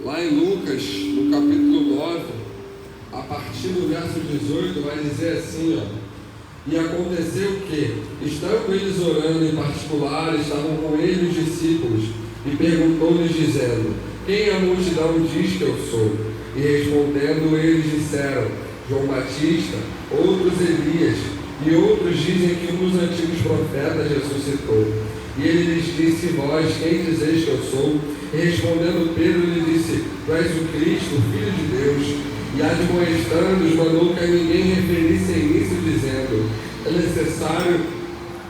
Lá em Lucas, no capítulo 9, a partir do verso 18, vai dizer assim, ó: e aconteceu que, estando eles orando em particular, estavam com ele os discípulos, e perguntou-lhes dizendo: quem a multidão diz que eu sou? E respondendo eles disseram: João Batista, outros Elias, e outros dizem que um dos antigos profetas ressuscitou. E ele lhes disse: vós, quem dizeis que eu sou? E respondendo Pedro, lhe disse: tu és o Cristo, o Filho de Deus. E admoestando-os, mandou que a ninguém referissem isso, dizendo: é necessário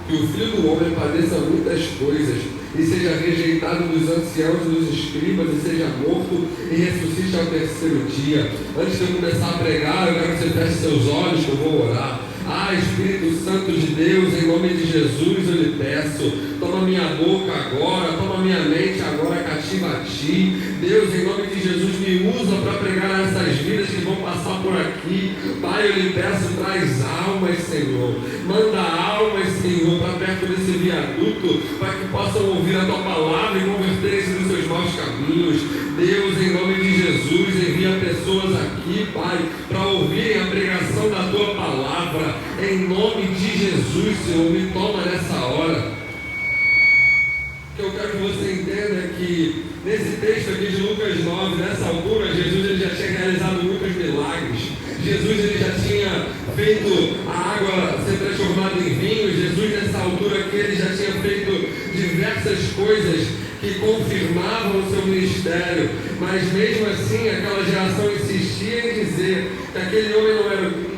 que o Filho do Homem padeça muitas coisas, e seja rejeitado dos anciãos e dos escribas, e seja morto, e ressuscite ao terceiro dia. Antes de eu começar a pregar, eu quero que você feche seus olhos, que eu vou orar. Espírito Santo de Deus, em nome de Jesus eu lhe peço, toma minha boca agora, toma minha mente agora cativa a Ti. Deus, em nome de Jesus, me usa para pregar essas vidas que vão passar por aqui. Pai, eu lhe peço, traz almas, Senhor. Manda almas, Senhor, para perto desse viaduto, para que possam ouvir a Tua palavra e converterem-se dos seus maus caminhos. Deus, em nome de Jesus, envia pessoas aqui, Pai, para ouvirem a pregação da Tua palavra. Em nome de Jesus, Senhor, me toma nessa hora. O que eu quero que você entenda é que nesse texto aqui de Lucas 9, nessa altura, Jesus ele já tinha realizado muitos milagres. Jesus ele já tinha feito a água ser transformada em vinho. Jesus nessa altura aqui ele já tinha feito diversas coisas que confirmavam o seu ministério. Mas mesmo assim aquela geração insistia em dizer que aquele homem não era o Cristo.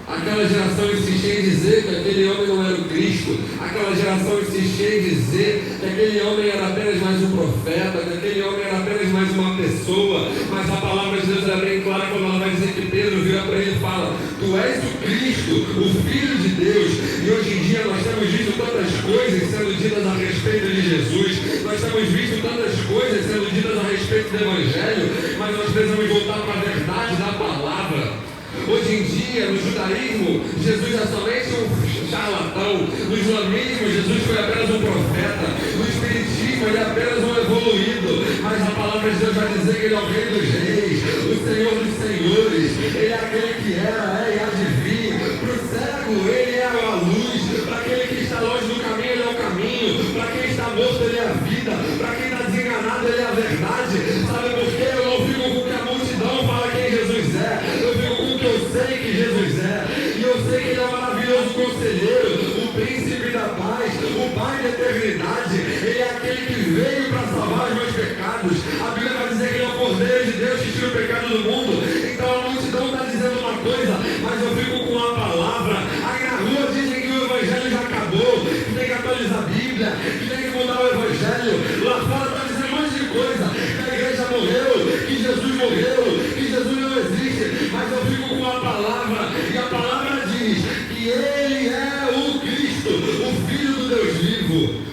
Aquela geração insistia em dizer que aquele homem não era o Cristo. Aquela geração insistia em dizer que aquele homem era apenas mais um profeta, que aquele homem era apenas mais uma pessoa. Mas a palavra de Deus é bem clara quando ela vai dizer que Pedro vira para ele e fala: tu és o Cristo, o Filho de Deus. E hoje em dia nós temos visto tantas coisas sendo ditas a respeito de Jesus. Nós temos visto tantas coisas sendo ditas a respeito do Evangelho, mas nós precisamos voltar para a verdade da palavra. Hoje em dia, no judaísmo, Jesus é somente um charlatão. No islamismo, Jesus foi apenas um profeta. No espiritismo, ele é apenas um evoluído. Mas a palavra de Deus vai dizer que ele é o Rei dos Reis, o Senhor dos Senhores. Ele é aquele que era, é e há de vir. Para o cego, ele é a luz. Para aquele que está longe do caminho, ele é o caminho. Para quem está morto, ele é a vida. Para quem está desenganado, ele é a verdade. Sabe por quê? Eu não fico com o que a multidão fala quem Jesus é. Eu fico com o que eu sei que Jesus é. E eu sei que ele é um maravilhoso conselheiro, o príncipe da paz, o pai da eternidade. Ele é aquele que veio para salvar os meus pecados. A Bíblia vai dizer que ele é o Cordeiro de Deus que tira o pecado do mundo. Então a multidão está dizendo uma coisa, mas eu fico com a palavra. Aí na rua dizem que o Evangelho já acabou, que tem que atualizar a Bíblia, que tem que mudar o Evangelho. Lá fora está dizendo um monte de coisa, que a igreja morreu, que Jesus morreu, que Jesus não existe. Mas eu fico com a palavra, e a palavra diz que ele é o Cristo, o Filho do Deus vivo.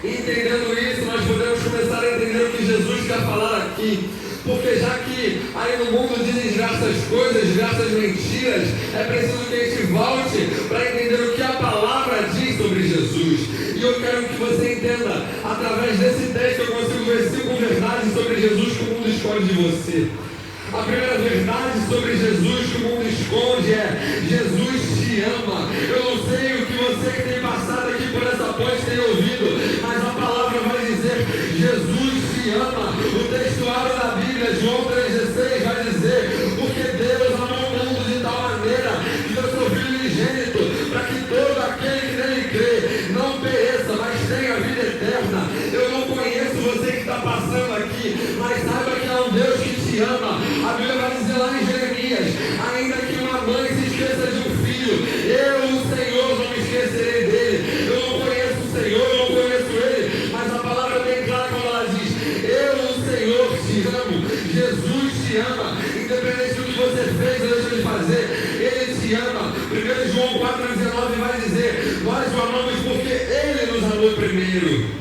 Entendendo isso, nós podemos começar a entender o que Jesus quer falar aqui. Porque já que aí no mundo dizem diversas coisas, diversas mentiras, é preciso que a gente volte para entender o que a palavra diz sobre Jesus. E eu quero que você entenda, através desse texto eu consigo ver 5 verdades sobre Jesus que o mundo esconde de você. A primeira verdade sobre Jesus que o mundo esconde é: Jesus te ama. Eu não sei o que você que tem passado aqui por essa ponte tem ouvido, mas a palavra vai dizer: Jesus te ama. O textuário da Bíblia, João 3,16, vai dizer: porque Deus amou o mundo de tal maneira que deu seu Filho unigênito, para que todo aquele que nele crê não pereça, mas tenha a vida eterna. Eu não conheço você que está passando aqui, mas saiba que é um Deus que te ama. A Bíblia vai dizer lá em Jeremias: ainda que uma mãe se esqueça de um filho, eu, o Senhor, não me esquecerei dele. Eu não conheço o Senhor, eu não conheço ele, mas a palavra é bem clara quando ela diz: eu, o Senhor, te amo. Jesus te ama, independente do que você fez ou deixou de fazer, ele te ama. 1 João 4,19 vai dizer: nós o amamos porque ele nos amou primeiro.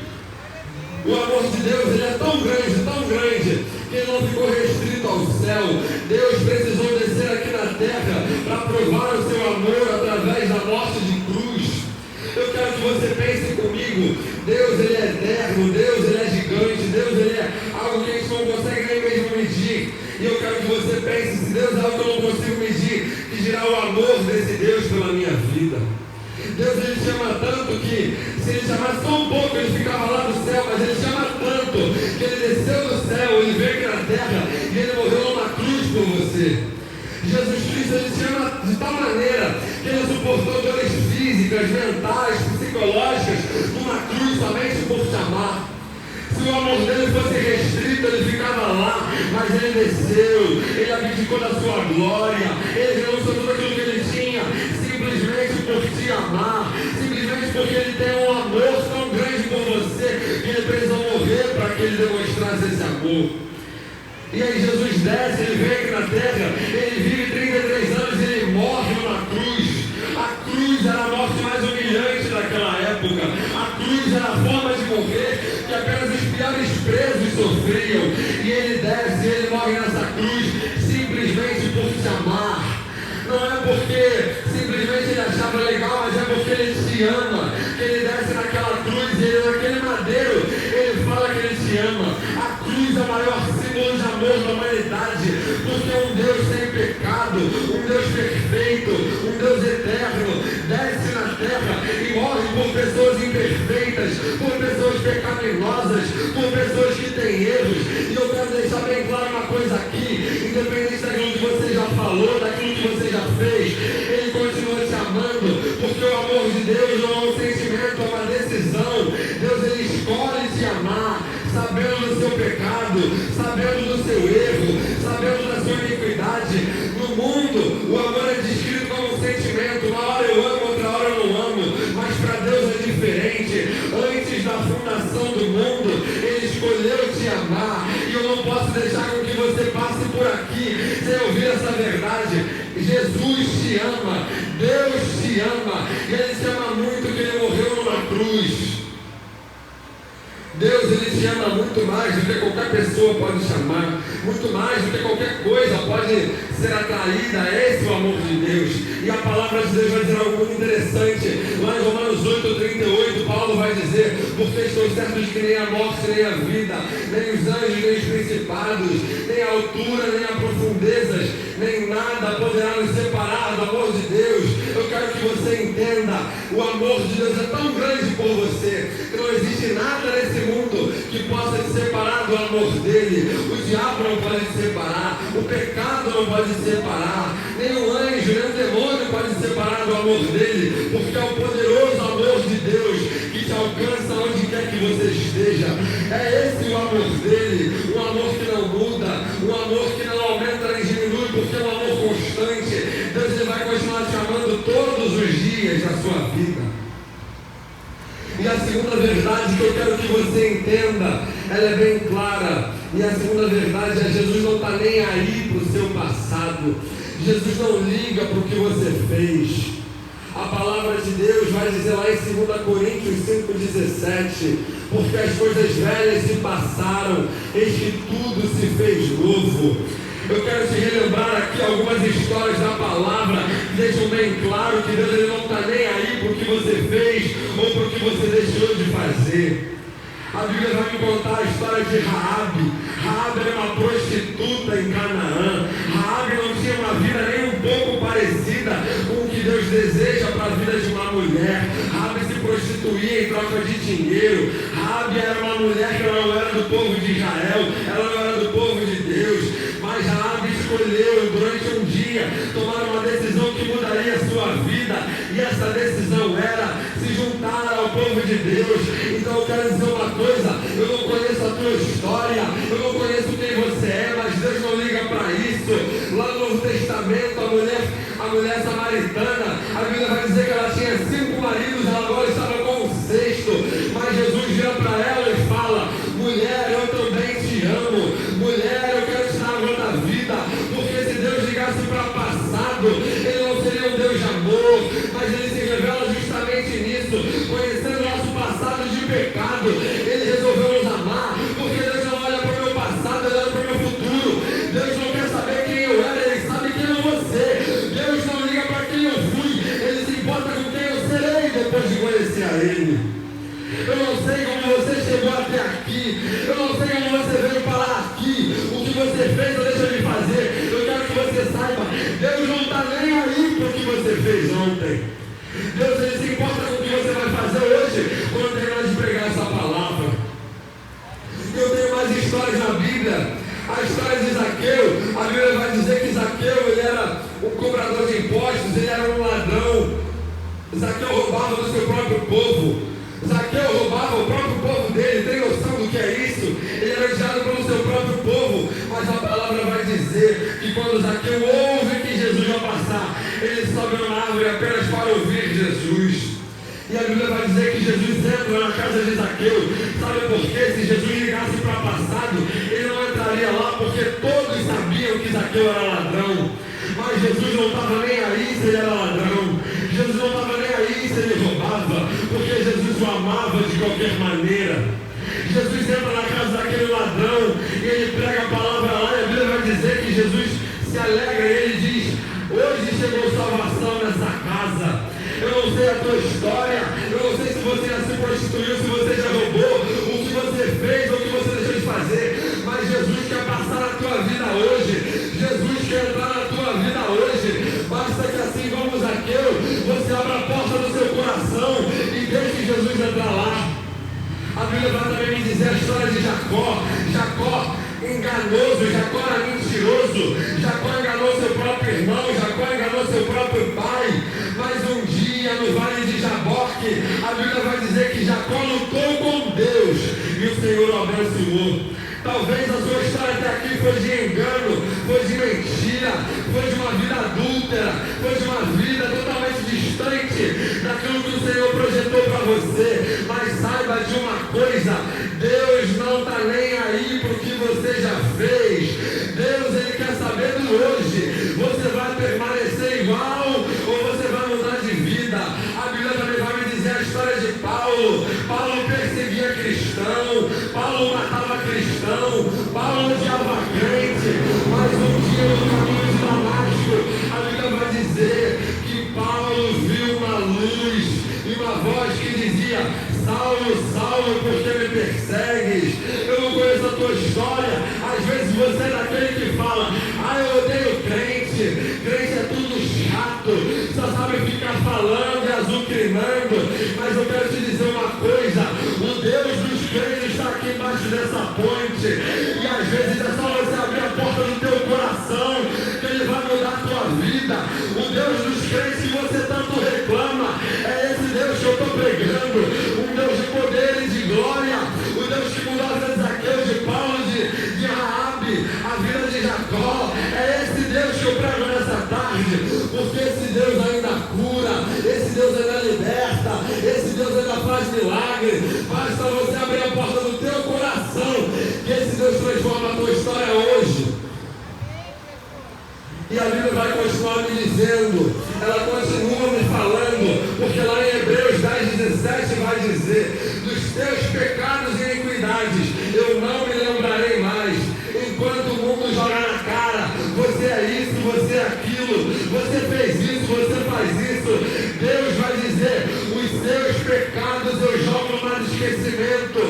O amor de Deus ele é tão grande, que ele não ficou restrito ao céu. Deus precisou descer aqui na terra para provar o seu amor através da morte de cruz. Eu quero que você pense comigo: Deus ele é eterno, Deus ele é gigante, Deus ele Se ele chamasse só um pouco, ele ficava lá no céu, mas ele chama tanto que ele desceu do céu, ele veio aqui na terra e ele morreu numa cruz por você. Jesus Cristo, ele te ama de tal maneira que ele suportou dores físicas, mentais, psicológicas, numa cruz somente por te amar. Se o amor dele fosse restrito, ele ficava lá, mas ele desceu, ele abdicou da sua glória, ele renunciou tudo aquilo que ele tinha, simplesmente por te amar, simplesmente porque ele tem um amor tão grande por você, que ele precisou morrer para que ele demonstrasse esse amor. E aí Jesus desce, ele vem aqui na terra, ele vive 33 anos e ele morre numa cruz. A cruz era a morte mais humilhante daquela época. A cruz era a forma de morrer que apenas os piores presos sofriam. E ele desce e ele morre nessa cruz simplesmente por te amar. Não é porque simplesmente ele achava legal, mas é porque ele te ama. Que ele desce naquela cruz e ele, naquele madeiro, ele fala que ele te ama. A cruz é o maior símbolo de amor da humanidade, porque um Deus sem pecado, um Deus perfeito, um Deus eterno, desce na terra e morre por pessoas imperfeitas, por pessoas pecaminosas, por pessoas que têm erros. E eu quero deixar bem claro uma coisa aqui, independente daquilo que você já falou, daquilo que você já fez, ele continua te amando, porque o amor de Deus não é um sentimento, é uma decisão. Deus, ele escolhe te amar, sabendo do seu pecado, sabendo do seu erro, sabendo da sua iniquidade. No mundo, o amor é descrito como um sentimento. Uma hora eu amo, outra hora eu não amo, mas para Deus é diferente. Antes da fundação do mundo, ele escolheu te amar, e eu não posso deixar com que você passe por aqui sem ouvir essa verdade. Jesus te ama, Deus te ama, e ele te ama muito que ele morreu numa cruz. Deus, ele te ama muito mais do que qualquer pessoa pode chamar, muito mais do que qualquer coisa pode ser atraída. Esse é o amor de Deus. E a palavra de Deus vai dizer algo muito interessante. Lá em Romanos 8:38, Paulo vai dizer: porque estou certo de que nem a morte, nem a vida, nem os anjos, nem os principados, nem a altura, nem a profundezas, nem nada poderá nos separar do amor de Deus. Eu quero que você entenda, o amor de Deus é tão grande por você, que não existe nada nesse mundo que possa te separar do amor dele. O diabo não pode te separar, o pecado não pode te separar, nem o anjo, nem o demônio pode te separar do amor dele, porque é o poderoso amor de Deus que te alcança onde quer que você esteja. É esse o amor dele, um amor que não muda, um amor que não aumenta nem diminui, porque é um amor constante. Deus, ele vai continuar te amando todos os dias da sua vida. E a segunda verdade que eu quero que você entenda, ela é bem clara. E a segunda verdade é: Jesus não está nem aí para o seu passado. Jesus não liga para o que você fez. A palavra de Deus vai dizer lá em 2 Coríntios 5,17: porque as coisas velhas se passaram, eis que tudo se fez novo. Eu quero te relembrar aqui algumas histórias da palavra que deixam bem claro que Deus, ele não está nem aí por que você fez ou por que você deixou de fazer. A Bíblia vai me contar a história de Raabe. Raabe era uma prostituta em Canaã. Raabe não tinha uma vida nem um pouco parecida com o que Deus deseja para a vida de uma mulher. Raabe se prostituía em troca de dinheiro. Raabe era uma mulher que ela não era do povo de Israel, ela não era do povo de Deus, mas Raabe escolheu durante um dia tomar uma decisão que mudaria a sua vida, e essa decisão era se juntar ao povo de Deus. Então eu quero dizer uma coisa: eu não conheço a tua história, eu não conheço quem você é, mas Deus não liga para isso. Lá no Novo Testamento, a mulher samaritana, a Bíblia vai dizer que ela tinha 5 maridos, ela agora estava com o 6º, mas Jesus vira para ela e fala: mulher, eu também te amo, mulher, eu quero te dar a da vida, porque se Deus ligasse para o passado, ele não seria um Deus de amor, mas ele se revela justamente nisso. Conhecendo o nosso passado de pecado, ele resolveu nos amar, porque Deus não olha para o meu passado, ele olha para o meu futuro. Deus não quer saber quem eu era, ele sabe quem eu vou ser. Deus não liga para quem eu fui, ele se importa com quem eu serei depois de conhecer a ele. Eu não sei como você chegou até aqui, eu não sei como você veio parar aqui, o que você fez ou deixou de fazer. Eu quero que você saiba, Deus não está nem aí para o que você fez ontem. Deus, ele se importa com o que você vai fazer hoje, com Zaqueu. Sabe por quê? Se Jesus ligasse para o passado, ele não entraria lá, porque todos sabiam que Zaqueu era ladrão. Mas Jesus não estava nem aí se ele era ladrão. Jesus não estava nem aí se ele roubava, porque Jesus o amava de qualquer maneira. Jesus entra na casa daquele ladrão e ele prega a palavra lá, e a Bíblia vai dizer que Jesus se alegra e ele diz: hoje chegou salvação nessa casa. Eu não sei a tua história, eu não sei se você já se prostituiu, se você já roubou, o que você fez ou o que você deixou de fazer, mas Jesus quer passar na tua vida hoje. Jesus quer entrar na tua vida hoje. Basta que assim como Zaqueu, você abra a porta do seu coração e deixe Jesus entrar lá. A Bíblia vai também me dizer a história de Jacó. Jacó enganoso, Jacó era mentiroso, Jacó enganou seu próprio irmão, Jacó enganou seu próprio pai. Mas um dia no vale de Jaboque, a Bíblia vai dizer que Jacó lutou com Deus e o Senhor o abençoou. Talvez a sua história até aqui foi de engano, foi de mentira, foi de uma vida adúltera, foi de uma vida totalmente distante daquilo que o Senhor projetou para você. Mas saiba de uma coisa: Deus não está nem aí para o que você já fez. Deus, Ele quer saber do hoje. Você vai permanecer igual ou você vai mudar de vida? A Bíblia também vai me dizer a história de Paulo. Paulo perseguia cristão, Paulo matava cristão, Paulo odiava crente, mas um dia no caminho de Damasco, a Bíblia vai dizer que Paulo viu uma luz e uma voz que dizia: Saulo, Saulo, por que me persegues? Eu não conheço a tua história. Às vezes você é daquele que fala: eu odeio crente, crente é tudo chato, só sabe ficar falando e azucrinando. Mas eu quero te dizer uma coisa: o Deus dos crentes está aqui embaixo dessa ponte, e às vezes é só você abrir a porta do teu coração que Ele vai mudar a tua vida. O Deus dos crentes que você tanto reclama é esse Deus que eu estou pregando, um Deus de poder e de glória, o Deus que mudou a vida de Zaqueu, de Paulo, de Raabe, a vida de Jacó. É esse Deus que eu prego nessa tarde, porque esse Deus ainda cura, esse Deus ainda liberta, esse Deus ainda faz milagre. Basta você abrir a porta do teu coração que esse Deus transforma a tua história hoje. E a Bíblia vai continuar me dizendo, ela continua me falando, porque lá em Hebreus 10:17 vai dizer: dos teus pecados e iniquidades eu não me lembrarei mais. Enquanto o mundo joga na cara: você é isso, você é aquilo, você fez isso, você faz isso, Deus vai dizer: os seus pecados eu jogo no esquecimento.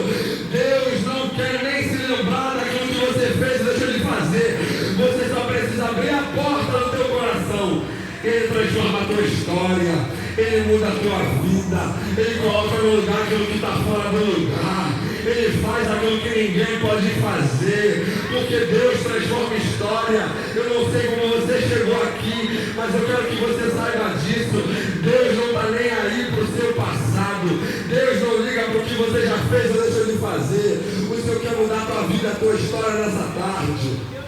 Deus não quer nem se lembrar daquilo que você fez e deixou de fazer. Você só precisa abrir a porta do teu coração. Ele transforma a tua história, Ele muda a tua vida, Ele coloca no lugar aquilo que está fora do lugar, Ele faz aquilo que ninguém pode fazer, porque Deus transforma a história. Eu não sei como você chegou aqui, mas eu quero que você saiba disso. Deus não está nem aí para o seu passado, Deus não liga para o que você já fez ou deixou de fazer. O Senhor quer mudar a tua vida, a tua história nessa tarde.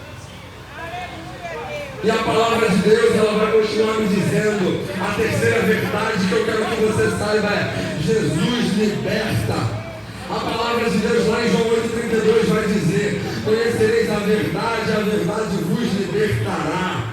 E a palavra de Deus, ela vai continuar me dizendo, a terceira verdade que eu quero que você saiba é: Jesus liberta. A palavra de Deus lá em João 8,32 vai dizer: conhecereis a verdade vos libertará.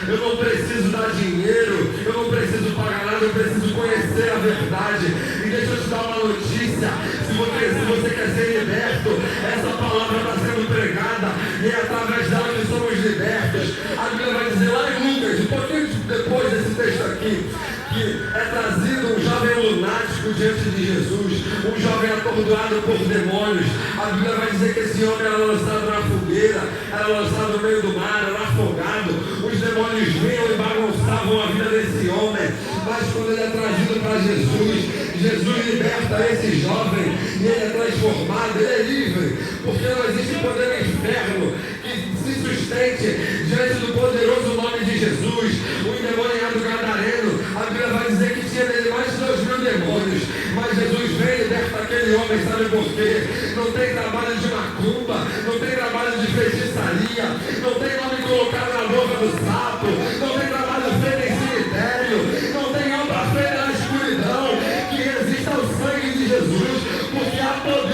Eu não preciso dar dinheiro, eu não preciso pagar nada, eu preciso conhecer a verdade. E deixa eu te dar uma notícia: se você quer ser liberto, essa palavra está sendo pregada e é através dela que somos libertos. A Bíblia vai dizer lá em Lucas, um pouquinho depois desse texto aqui, que é trazido um jovem lunático diante de Jesus, um jovem atordoado por demônios. A Bíblia vai dizer que esse homem era lançado na fogueira, era lançado no meio do mar, era afogado. Os demônios vinham e bagunçavam a vida desse homem, mas quando ele é trazido para Jesus, Jesus liberta esse jovem e ele é transformado, ele é livre, porque não existe poder no inferno que se sustente diante do poderoso nome de Jesus. O endemoniado gadareno, a Bíblia vai dizer que tinha nele mais de 2.000 demônios, mas Jesus vem e liberta aquele homem. Sabe por quê? Não tem trabalho de macumba, não tem trabalho de feitiçaria, não tem nome colocado na boca do sapo, não tem trabalho feito em cemitério, não tem obra feita na escuridão que resista ao sangue de Jesus, porque há poder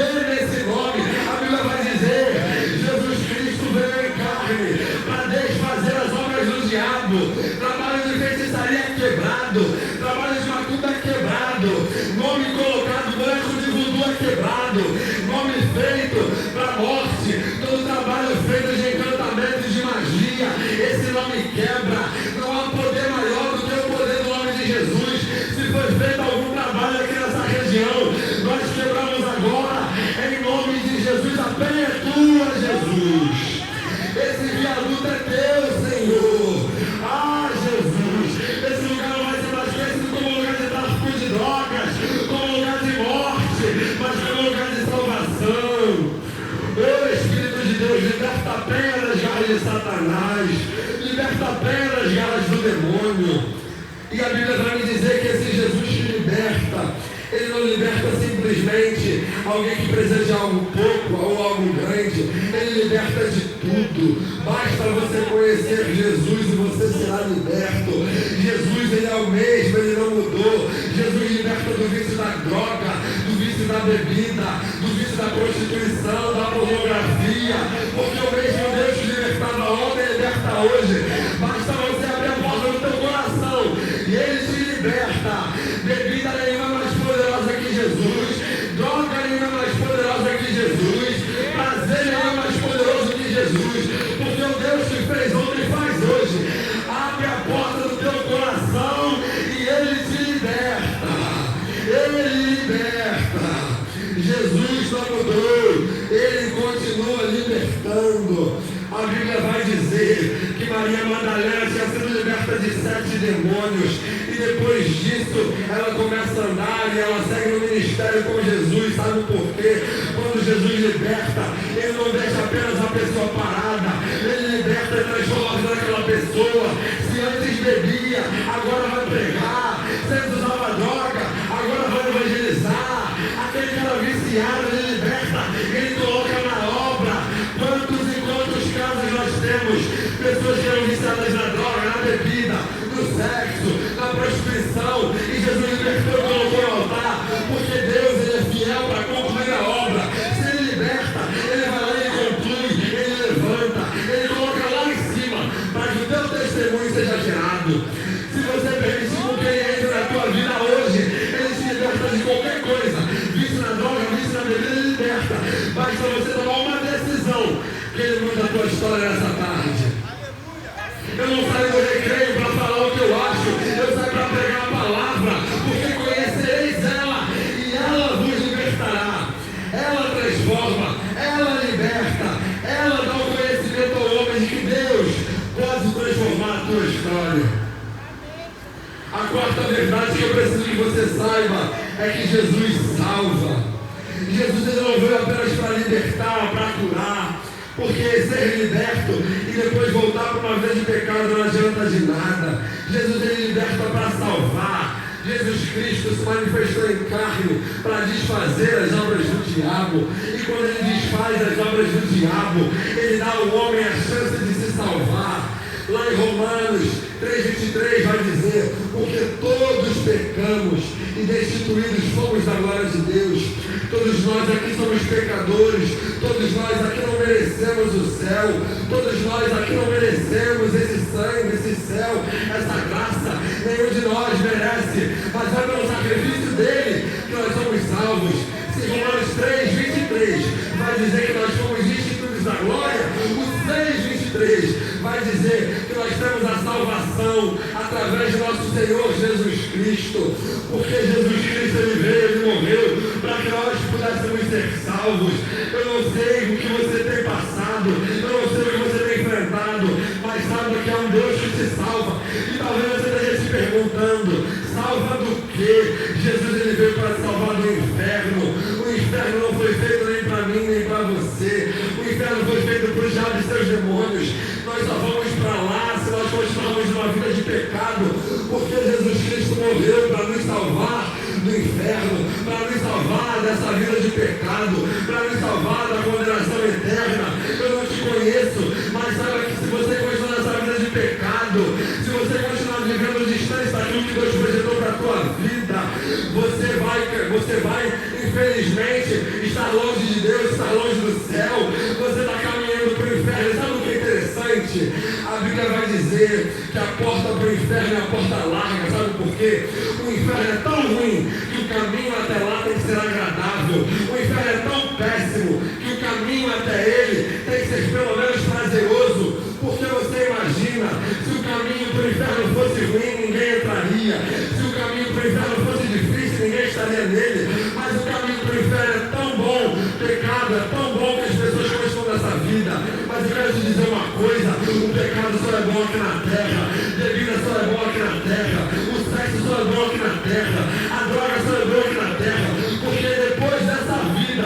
diabo, trabalho de feitiçaria quebrado, trabalho de macumba quebrado, nome colocado, branco de voodoo quebrado, nome feito para morte, todo trabalho feito de encantamento e de magia, esse nome quebra, não há poder maior do que o poder do nome de Jesus. Se foi feito algum trabalho aqui nessa região, nós quebramos agora, em nome de Jesus. A penha é tua, Jesus. Esse viaduto é teu, Senhor. Ah, Jesus, esse lugar não vai ser mais conhecido como lugar de tráfico de drogas, como lugar de morte, mas como lugar de salvação. Ô Espírito de Deus, liberta a penha das garras de Satanás, liberta a penha das garras do demônio. E a Bíblia vai me dizer que esse Jesus que liberta, ele não liberta simplesmente alguém que precisa de algo pouco ou algo grande, ele liberta de tudo. Basta você conhecer Jesus e você será liberto. Jesus, ele é o mesmo, ele não mudou. Jesus liberta do vício da droga, do vício da bebida, do vício da prostituição, da pornografia, porque o mesmo Deus que libertava ontem, liberta hoje. Basta você abrir a porta do teu coração e ele te liberta. Bebida nenhuma mais poderosa que Jesus, droga nenhuma mais poderosa que Jesus, prazer nenhum mais poderoso que Jesus, porque o Deus que fez ontem faz hoje. Abre a porta do teu coração e ele te liberta. Ele liberta. Jesus não mudou, ele continua libertando. A Bíblia vai dizer que Maria Madalena tinha sido liberta de 7 demônios e depois disso ela começa a andar e ela segue no ministério com Jesus. Sabe por quê? Quando Jesus liberta, ele não deixa apenas a pessoa parada, ele liberta e transforma a vida daquela pessoa. Se antes bebia, agora vai pregar. Se antes usava droga, agora vai evangelizar. Aquele que era viciado, ele liberta, ele coloca na obra. Quantos e quantos casos nós temos? Pessoas que eram viciadas na droga, na bebida, no sexo, na prostituição, e Jesus libertou e colocou no altar, porque Deus, ele é fiel para concluir a obra. Se ele liberta, ele vai lá e conclui, ele levanta, ele coloca lá em cima, para que o teu testemunho seja gerado. Se você permitir que ele entre na tua vida hoje, ele te liberta de qualquer coisa. Vício na droga, vício na bebida, ele liberta. Basta você tomar uma decisão, que ele muda a tua história nessa tarde. Eu não saio do recreio para falar o que eu acho, eu saio para pregar a palavra, porque conhecereis ela e ela vos libertará. Ela transforma, ela liberta, ela dá o conhecimento ao homem de que Deus pode transformar a tua história. A quarta verdade que eu preciso que você saiba é que Jesus salva. Jesus, ele não veio apenas para libertar, para curar, porque ser liberto e depois voltar para uma vida de pecado não adianta de nada. Jesus, ele liberta para salvar. Jesus Cristo se manifestou em carne para desfazer as obras do diabo, e quando ele desfaz as obras do diabo, ele dá ao homem a chance de se salvar. Lá em Romanos 3,23 vai dizer: porque todos pecamos e destituídos fomos da glória de Deus. Todos nós aqui somos pecadores, todos nós aqui não merecemos o céu, todos nós aqui não merecemos esse sangue, esse céu, essa graça. Nenhum de nós merece, mas é pelo sacrifício dele que nós somos salvos. Se Romanos 3,23 vai dizer que nós fomos instituídos da glória, o 6,23 vai dizer que nós temos a salvação através de nosso Senhor Jesus Cristo, porque Jesus Cristo, ele veio, ele morreu para que nós pudéssemos ser salvos. Eu não sei o que você tem passado, eu não sei o que você tem enfrentado, mas saiba que é um Deus que te salva. E talvez você esteja se perguntando: salva do quê? Jesus, ele veio para salvar do inferno. O inferno não foi feito nem para mim, nem para você. O inferno foi feito para o diabo e seus demônios. Nós só vamos para lá se nós continuarmos numa vida de pecado, porque Jesus Cristo morreu para nos salvar do inferno, para nos salvar dessa vida de pecado, para nos salvar da condenação eterna. Eu não te conheço, mas saiba que se você continuar nessa vida de pecado, se você continuar vivendo distante daquilo que Deus projetou para a tua vida, você vai, infelizmente, estar longe de Deus, estar longe do céu. Você está caminhando para o inferno. Sabe o que é interessante? A Bíblia Bíblia vai dizer que a porta para o inferno é a porta larga, sabe por quê? O inferno é tão ruim que o caminho até lá tem que ser agradável. O inferno é tão péssimo que o caminho até ele tem que ser pelo menos prazeroso. Porque você imagina, se o caminho para o inferno fosse ruim, ninguém entraria. Se o caminho para o inferno fosse difícil, ninguém estaria nele. Mas o caminho para o inferno é tão bom, pecado é tão bom que as pessoas gostam dessa vida. Mas eu quero te dizer uma coisa: o pecado só é bom aqui na terra, a bebida só é bom aqui na terra, o sexo só é bom aqui na terra, a droga só é bom aqui na terra. Porque depois dessa vida,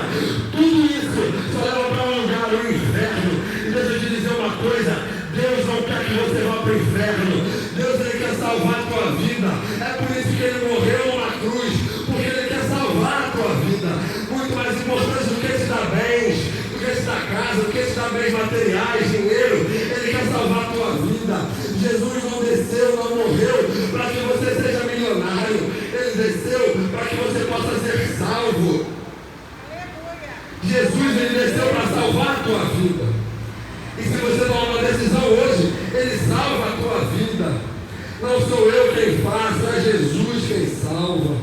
tudo isso só leva para um lugar, o inferno. E deixa eu te dizer uma coisa: Deus não quer que você vá para o inferno. Deus ele quer salvar a tua vida. É por isso que ele morreu na cruz, porque ele quer salvar a tua vida. Muito mais importante do que te dar bens, do que te dar casa, do que te dar bens materiais, dinheiro. Ele quer salvar a tua vida. Jesus não desceu, não morreu para que você seja milionário. Ele desceu para que você possa ser salvo. Jesus ele desceu para salvar a tua vida. E se você tomar uma decisão hoje, ele salva a tua vida. Não sou eu quem faço, é Jesus quem salva.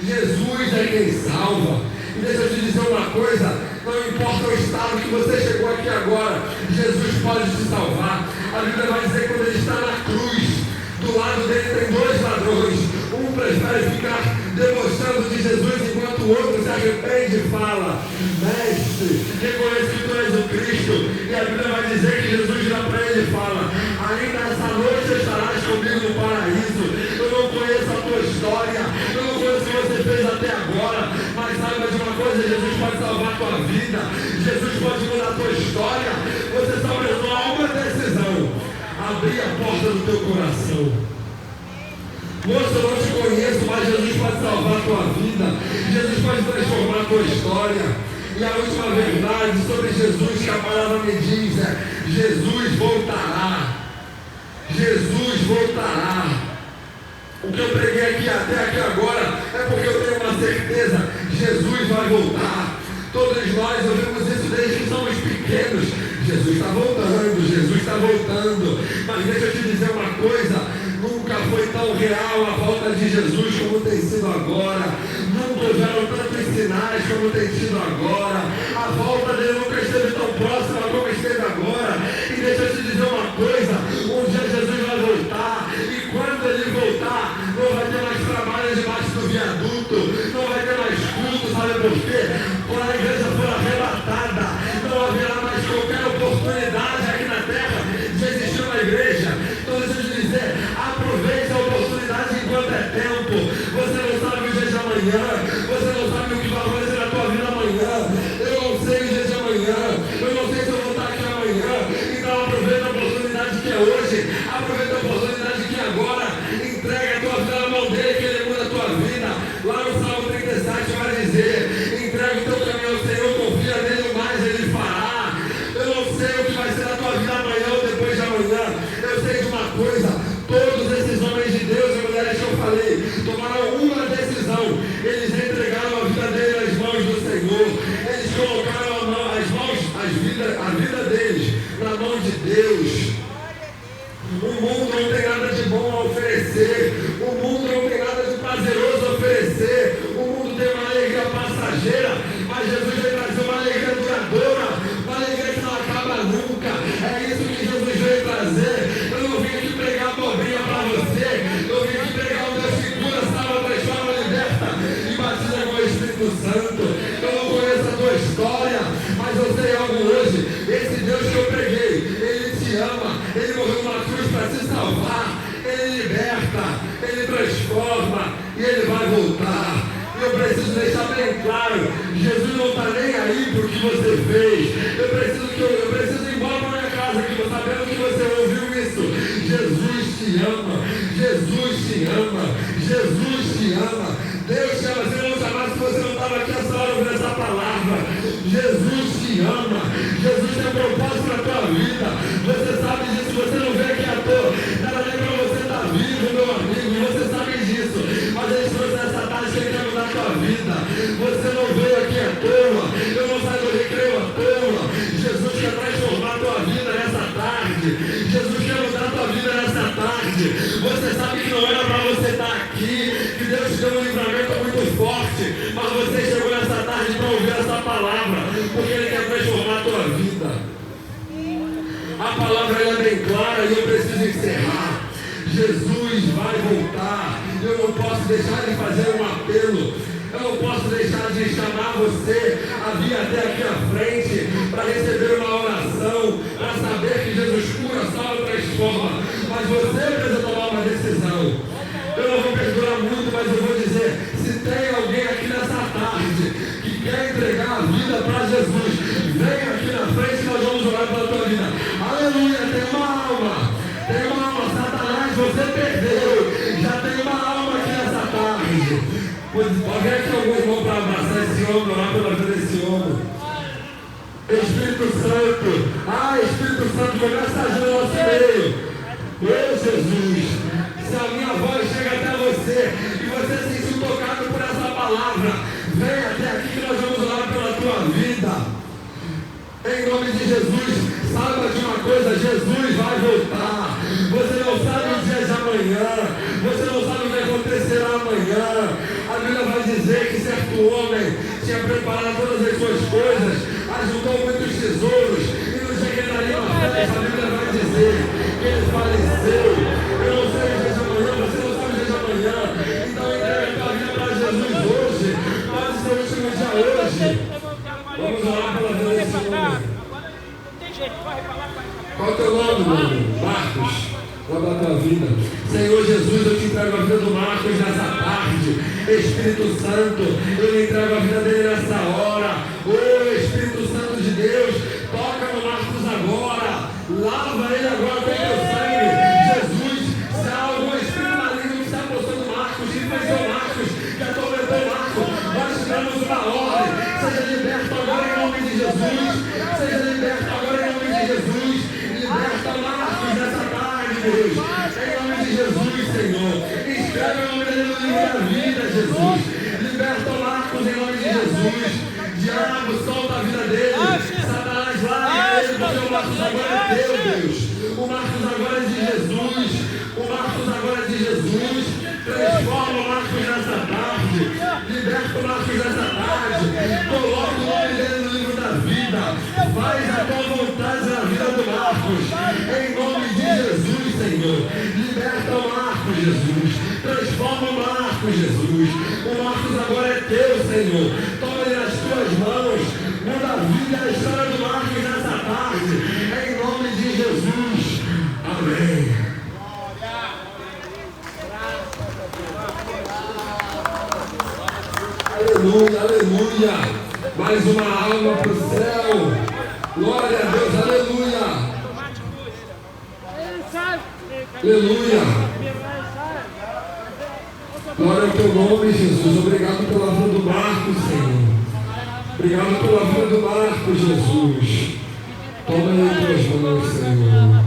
Jesus é quem salva. E deixa eu te dizer uma coisa: não importa o estado que você chegou aqui agora, Jesus pode te salvar. A Bíblia vai dizer que quando ele está na cruz, do lado dele tem dois ladrões. Um prefere ficar debochando de Jesus, enquanto o outro se arrepende e fala: Mestre, reconheço que tu és o Cristo. E a Bíblia vai dizer que Jesus vira para ele e fala: ainda essa noite estarás comigo no paraíso. Eu não conheço a tua história, eu não conheço o que você fez até agora, mas saiba de uma coisa: Jesus pode salvar a tua vida, Jesus pode mudar a tua história. Você só precisa tomar uma decisão: abrir a porta do teu coração. Moço, eu não te conheço, mas Jesus pode salvar a tua vida. Jesus pode transformar a tua história. E a última verdade sobre Jesus que a palavra me diz é: Jesus voltará. Jesus voltará. O que eu preguei aqui até aqui agora é porque eu tenho uma certeza: Jesus vai voltar. Todos nós ouvimos isso desde que somos pequenos. Jesus está voltando, Jesus está voltando. Mas deixa eu te dizer uma coisa: nunca foi tão real a volta de Jesus como tem sido agora. Nunca houveram tantos sinais como tem sido agora. A volta dele nunca esteve tão próxima como esteve agora. E deixa eu te dizer uma coisa: um dia Jesus vai voltar. E quando ele voltar, não vai ter mais trabalho debaixo do viaduto, não vai ter mais culto. Sabe por quê? Quando a igreja for arrebatada, não haverá mais qualquer oportunidade aqui na terra de existir uma igreja. Então deixa eu te dizer: aproveite a oportunidade enquanto é tempo. Você não sabe o dia de amanhã, você não sabe o que vai acontecer na tua vida amanhã. Eu não sei o dia de amanhã, eu não sei se eu vou estar aqui amanhã. Então aproveita a oportunidade que é hoje, aproveita a oportunidade que é agora. Entrega a tua vida na mão dele, que ele muda a tua vida. Lá no Salmo 37 vai dizer: entrega o teu caminho ao Senhor, confia nele, o mais ele fará. Eu não sei o que vai ser a tua vida amanhã ou depois de amanhã. Eu sei de uma coisa: todos esses homens de Deus e mulheres que eu falei tomaram uma decisão. Eles entregaram a vida deles nas mãos do Senhor. Eles colocaram a vida deles na mão de Deus. O mundo não tem nada de bom a oferecer. O mundo não tem nada de prazeroso a oferecer. O mundo tem uma alegria passageira, mas Jesus veio trazer uma alegria duradoura, uma alegria que não acaba nunca. É isso que Jesus veio trazer. Eu não vim aqui pregar abobrinha para você. Eu vim aqui pregar o Deus que cura, salva, transforma, liberta e batiza com o Espírito Santo. Eu não conheço a tua história, mas eu sei algo hoje. Esse Deus que eu preguei, ele te ama. Ele morreu numa cruz para te salvar. Ele liberta, ele transforma e ele vai voltar. E eu preciso deixar bem claro: Jesus não está nem aí por que você fez. Eu preciso ir embora para minha casa aqui, sabendo que você ouviu isso. Jesus te ama, Jesus te ama, Jesus te ama. Deus te ama. Se ele não te amasse, você não estava aqui essa hora ouvindo essa palavra. Jesus te ama. Jesus tem um propósito na tua vida. Você sabe disso, você não vê aqui à toa. Nada nem para você estar vivo, meu amigo, e você sabe disso. Mas ele trouxe nessa tarde que ele quer mudar a tua vida. Você não veio aqui à toa. Eu não saio do recreio à toa. Jesus quer transformar a tua vida nessa tarde. Jesus quer palavra é bem clara e eu preciso encerrar. Jesus vai voltar. Eu não posso deixar de fazer um apelo. Eu não posso deixar de chamar você a vir até aqui à frente para receber uma oração, para saber que Jesus cura, salva e transforma. Mas você precisa tomar uma decisão. Eu não vou perdurar muito, mas eu vou dizer, se tem alguém aqui nessa tarde que quer entregar a vida para Jesus, vem aqui na frente e nós vamos orar pela tua vida. Aleluia, tem uma alma. Tem uma alma, Satanás, você perdeu. Já tem uma alma aqui nessa tarde. Alguém aqui, algum irmão, para abraçar esse homem, orar pela vida desse homem. Espírito Santo, Espírito Santo, começa a agir no nosso meio. Meu Jesus, se a minha voz chega até você e você se sentiu tocado por essa palavra, vem até aqui que nós vamos orar pela tua vida. Em nome de Jesus, saiba de uma coisa, Jesus vai voltar. Você não sabe o dia de amanhã, você não sabe o que acontecerá amanhã. A Bíblia vai dizer que certo homem tinha preparado todas as suas coisas, ajuntou muitos tesouros, e no dia que ele estaria na festa, a Bíblia vai dizer que ele faleceu. Eu não sei o dia de amanhã, você não sabe o dia de amanhã. Então entrega a tua vida para Jesus hoje. Pode ser o último dia hoje. Vamos orar pela vida desse homem. Qual é o teu nome, mano? Marcos. Guarda a tua vida. Senhor Jesus, eu te entrego a vida do Marcos nessa tarde. Espírito Santo, eu lhe entrego a vida dele nessa hora. Espírito Santo de Deus, toca no Marcos agora. Lava ele agora com teu sangue. Jesus, se há algum espírito maligno que se apossou do Marcos, que fez o Marcos, que atormentou o Marcos, nós te damos uma ordem. Seja liberto agora em nome de Jesus. Seja liberto agora em nome de Jesus. Liberta Marcos nessa tarde, Deus. Em nome de Jesus, Senhor. Escreve o nome dele no livro da vida, Jesus. Liberta Marcos em nome de Jesus. Diabo, solta a vida dele. Satanás, larga ele, porque o Marcos agora é teu, Deus. O Marcos agora é de Jesus. O Marcos agora é de Jesus. Transforma o Marcos nessa tarde. Liberta o Marcos nessa tarde. Coloca o nome dele no livro da vida. Faz a tua vontade na vida do Marcos. Em nome de Jesus, Senhor. Liberta o Marcos, Jesus. Transforma o Marcos, Jesus. O Marcos agora é teu, Senhor. Toma ele nas tuas mãos. Muda a vida e a história do Marcos nessa tarde. Em nome de Jesus. Amém. Aleluia, aleluia. Mais uma alma para o céu. Glória a Deus, aleluia. Aleluia. Glória ao teu nome, Jesus. Obrigado pela vida do Marcos, Senhor. Obrigado pela vida do Marcos, Jesus. Toma ele em tuas mãos, Senhor.